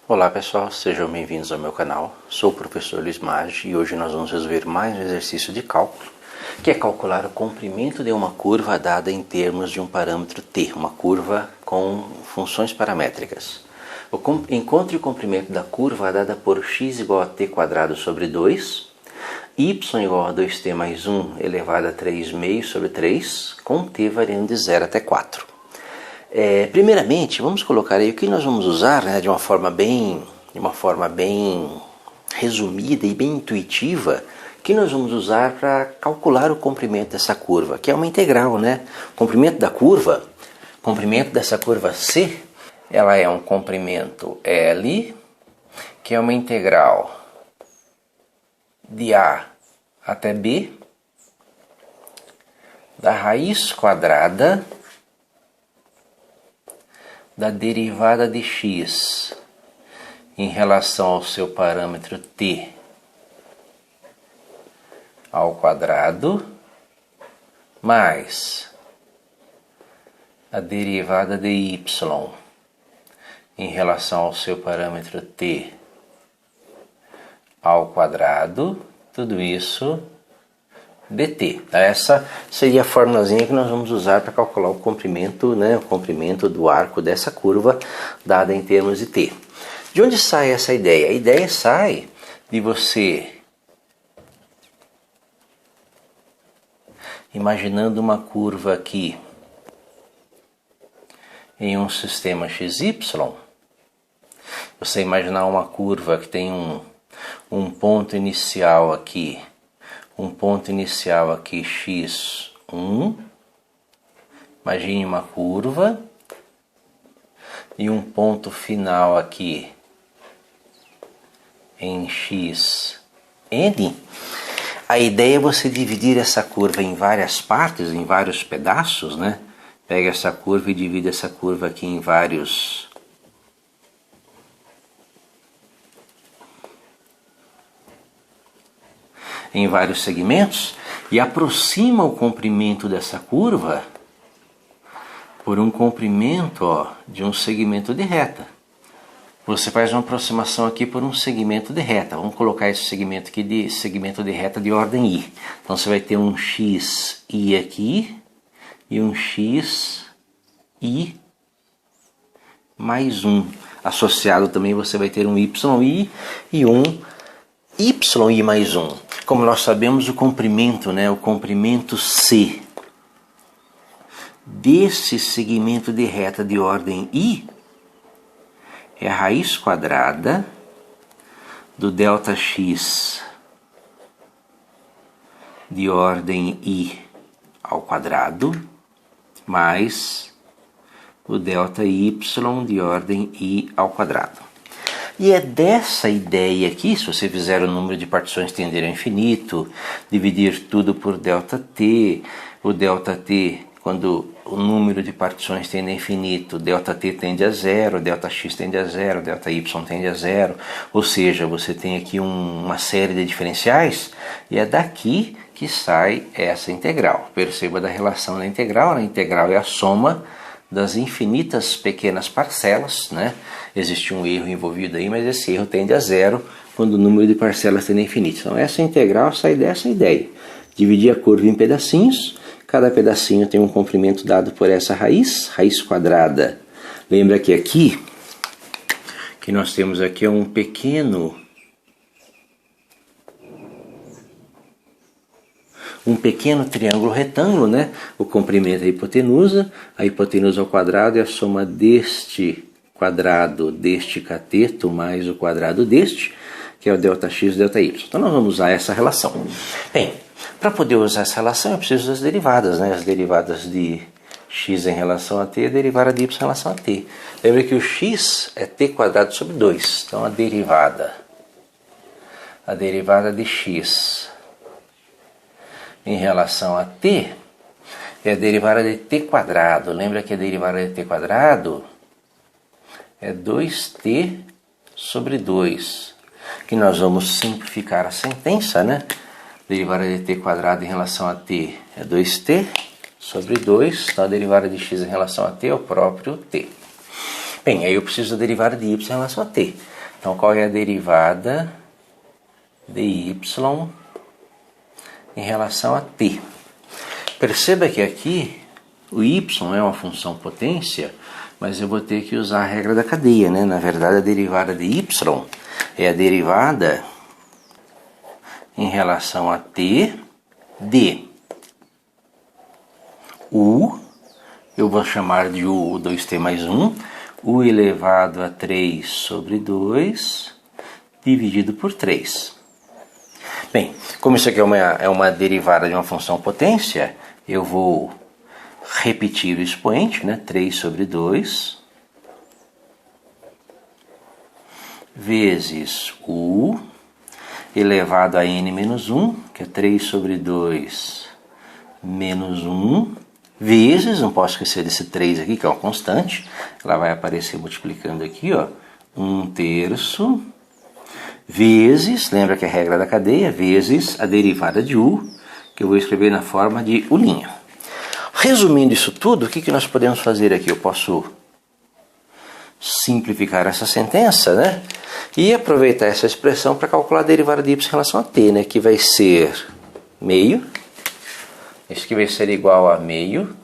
Olá pessoal, sejam bem-vindos ao meu canal. Sou o professor Luiz Maggi e hoje nós vamos resolver mais um exercício de cálculo, que é calcular o comprimento de uma curva dada em termos de um parâmetro t, uma curva com funções paramétricas. Encontre o comprimento da curva dada por x igual a t² sobre 2, y igual a 2t mais 1 elevado a 3 meios sobre 3, com t variando de 0 até 4. Primeiramente, vamos colocar aí o que nós vamos usar, né, de uma forma bem resumida e bem intuitiva, que nós vamos usar para calcular o comprimento dessa curva, que é uma integral, né? O comprimento dessa curva C, ela é um comprimento L, que é uma integral de A até B, da raiz quadrada da derivada de x em relação ao seu parâmetro t ao quadrado, mais a derivada de y em relação ao seu parâmetro t ao quadrado, tudo isso dt. Essa seria a formulazinha que nós vamos usar para calcular o comprimento, né, o comprimento do arco dessa curva dada em termos de t. De onde sai essa ideia? A ideia sai de você imaginando uma curva aqui em um sistema xy. Você imaginar uma curva que tem um ponto inicial aqui, x1, imagine uma curva, e um ponto final aqui em xn. A ideia é você dividir essa curva em várias partes, em vários pedaços, né? Pega essa curva e divide essa curva aqui em vários segmentos e aproxima o comprimento dessa curva por um comprimento de um segmento de reta. Você faz uma aproximação aqui por um segmento de reta. Vamos colocar esse segmento aqui de segmento de reta de ordem i. Então você vai ter um xi aqui e um xi mais 1. Associado também você vai ter um yi e um yi mais 1. Como nós sabemos, o comprimento, né, o comprimento C desse segmento de reta de ordem i é a raiz quadrada do ΔX de ordem i ao quadrado mais o ΔY de ordem i ao quadrado. E é dessa ideia aqui, se você fizer o número de partições tender ao infinito, dividir tudo por ΔT, o ΔT, quando o número de partições tende a infinito, ΔT tende a zero, ΔX tende a zero, ΔY tende a zero, ou seja, você tem aqui uma série de diferenciais, e é daqui que sai essa integral. Perceba da relação da integral, a integral é a soma das infinitas pequenas parcelas, né? Existe um erro envolvido aí, mas esse erro tende a zero quando o número de parcelas tende a infinito. Então essa integral sai dessa ideia. Dividir a curva em pedacinhos, cada pedacinho tem um comprimento dado por essa raiz quadrada. Lembra que aqui, que nós temos aqui um pequeno triângulo retângulo, né? O comprimento é a hipotenusa ao quadrado é a soma deste quadrado deste cateto mais o quadrado deste, que é o ΔX e ΔY. Então nós vamos usar essa relação. Bem, para poder usar essa relação eu preciso das derivadas, né? As derivadas de x em relação a t e a derivada de y em relação a t. Lembra que o x é t² sobre 2. Então a derivada de x em relação a t é a derivada de t². Lembra que a derivada de t² é 2t sobre 2. Que nós vamos simplificar a sentença, né? Derivada de t² em relação a t é 2t sobre 2. Então a derivada de x em relação a t é o próprio t. Bem, aí eu preciso da derivada de y em relação a t. Então, qual é a derivada de y em relação a t? Perceba que aqui o y é uma função potência, mas eu vou ter que usar a regra da cadeia, né? Na verdade, a derivada de y é a derivada em relação a t de u, eu vou chamar de u 2t mais 1, u elevado a 3 sobre 2, dividido por 3. Bem, como isso aqui é uma derivada de uma função potência, eu vou repetir o expoente, né? 3 sobre 2, vezes u elevado a n menos 1, que é 3 sobre 2 menos 1, vezes, não posso esquecer desse 3 aqui, que é uma constante, ela vai aparecer multiplicando aqui, ó, 1/3, vezes, lembra que é a regra da cadeia, vezes a derivada de u, que eu vou escrever na forma de u'. Resumindo isso tudo, o que nós podemos fazer aqui? Eu posso simplificar essa sentença, né? E aproveitar essa expressão para calcular a derivada de y em relação a t, né? Que vai ser meio. Isso aqui vai ser igual a meio,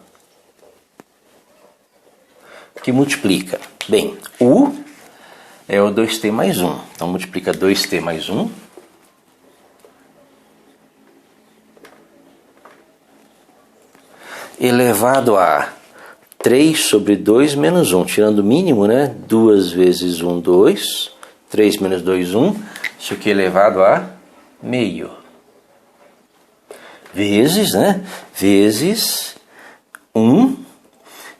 que multiplica. Bem, u é o 2t mais 1. Então multiplica 2t mais 1. Elevado a 3 sobre 2 menos 1. Tirando o mínimo, né? 2 vezes 1, 2. 3 menos 2, 1. Isso aqui elevado a meio. Vezes, né? Vezes 1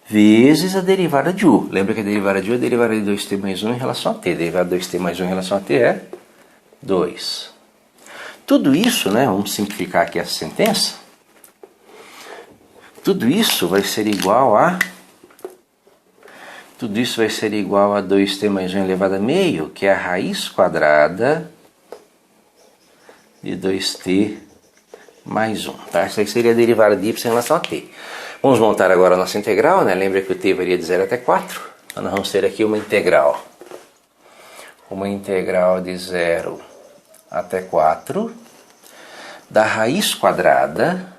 vezes a derivada de u. Lembra que a derivada de u é a derivada de 2t mais 1 em relação a t. A derivada de 2t mais 1 em relação a t é 2. Tudo isso, né? Vamos simplificar aqui essa sentença. Tudo isso vai ser igual a 2t mais 1 elevado a meio, que é a raiz quadrada de 2t mais 1. Tá? Essa aí seria a derivada de y em relação a t. Vamos montar agora a nossa integral, né? Lembra que o t varia de 0 até 4? Então nós vamos ter aqui uma integral. Uma integral de 0 até 4 da raiz quadrada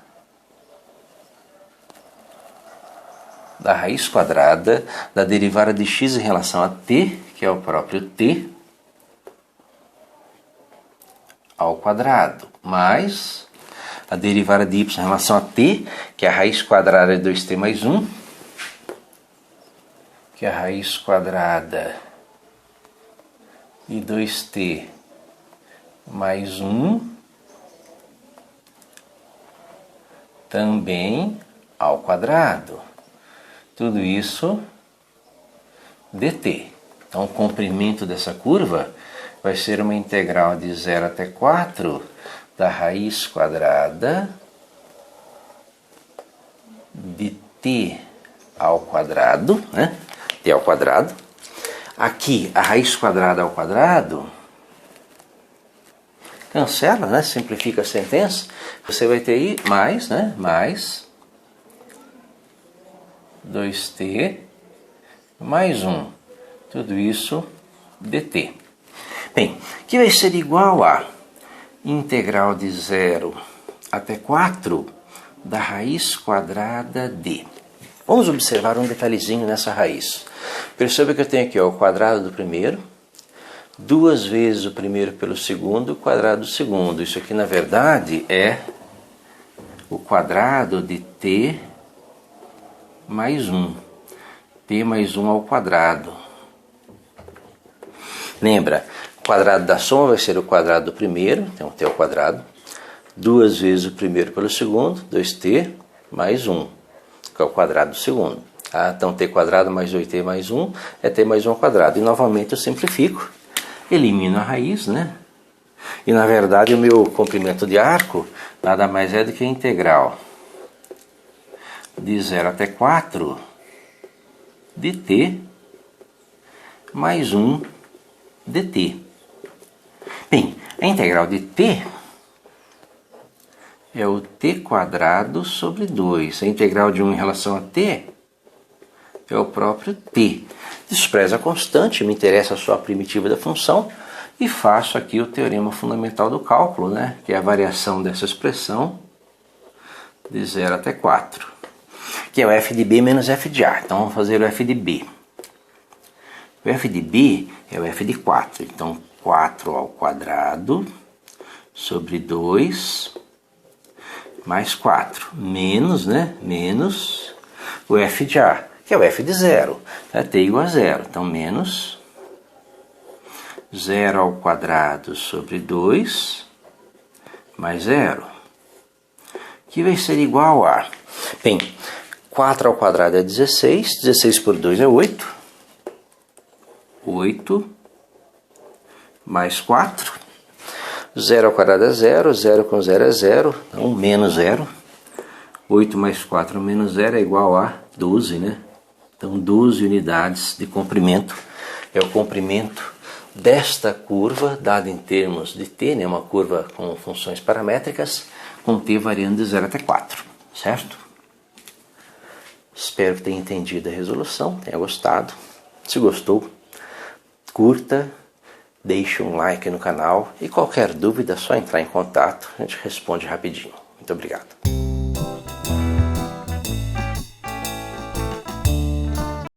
da derivada de x em relação a t, que é o próprio t, ao quadrado, mais a derivada de y em relação a t, que é a raiz quadrada de 2t mais 1, que é a raiz quadrada de 2t mais 1, também ao quadrado. Tudo isso dt. Então o comprimento dessa curva vai ser uma integral de 0 até 4 da raiz quadrada de t ao quadrado, né? T ao quadrado. Aqui a raiz quadrada ao quadrado cancela, né? Simplifica a sentença. Você vai ter aí mais, né? Mais 2t mais 1. Tudo isso dt. Bem, que vai ser igual a integral de 0 até 4 da raiz quadrada de. Vamos observar um detalhezinho nessa raiz. Perceba que eu tenho aqui ó, o quadrado do primeiro, 2 vezes o primeiro pelo segundo, o quadrado do segundo. Isso aqui, na verdade, é o quadrado de t mais 1. T mais 1 ao quadrado. Lembra, o quadrado da soma vai ser o quadrado do primeiro, então t ao quadrado, 2 vezes o primeiro pelo segundo, 2t mais 1, que é o quadrado do segundo. Tá? Então t quadrado mais 2t mais 1 é t mais 1 ao quadrado. E novamente eu simplifico, elimino a raiz, né? E na verdade o meu comprimento de arco nada mais é do que a integral de 0 até 4 de t mais 1 dt. Bem, a integral de t é o t quadrado sobre 2. A integral de 1 em relação a t é o próprio t. Desprezo a constante, me interessa só a primitiva da função e faço aqui o teorema fundamental do cálculo, né? Que é a variação dessa expressão de 0 até 4, que é o f de b menos f de a. Então vamos fazer o f de b. O f de b é o f de 4, então 4 ao quadrado sobre 2 mais 4, menos, né? Menos o f de a, que é o f de 0, tá? T igual a 0, então menos 0 ao quadrado sobre 2 mais 0, que vai ser igual a, bem, 4 ao quadrado é 16, 16 por 2 é 8, 8 mais 4, 0 ao quadrado é 0, 0 com 0 é 0, então menos 0, 8 mais 4 menos 0 é igual a 12, né? Então 12 unidades de comprimento é o comprimento desta curva, dada em termos de t, né? Uma curva com funções paramétricas, com t variando de 0 até 4, certo? Espero que tenha entendido a resolução, tenha gostado. Se gostou, curta, deixe um like no canal e qualquer dúvida é só entrar em contato, a gente responde rapidinho. Muito obrigado.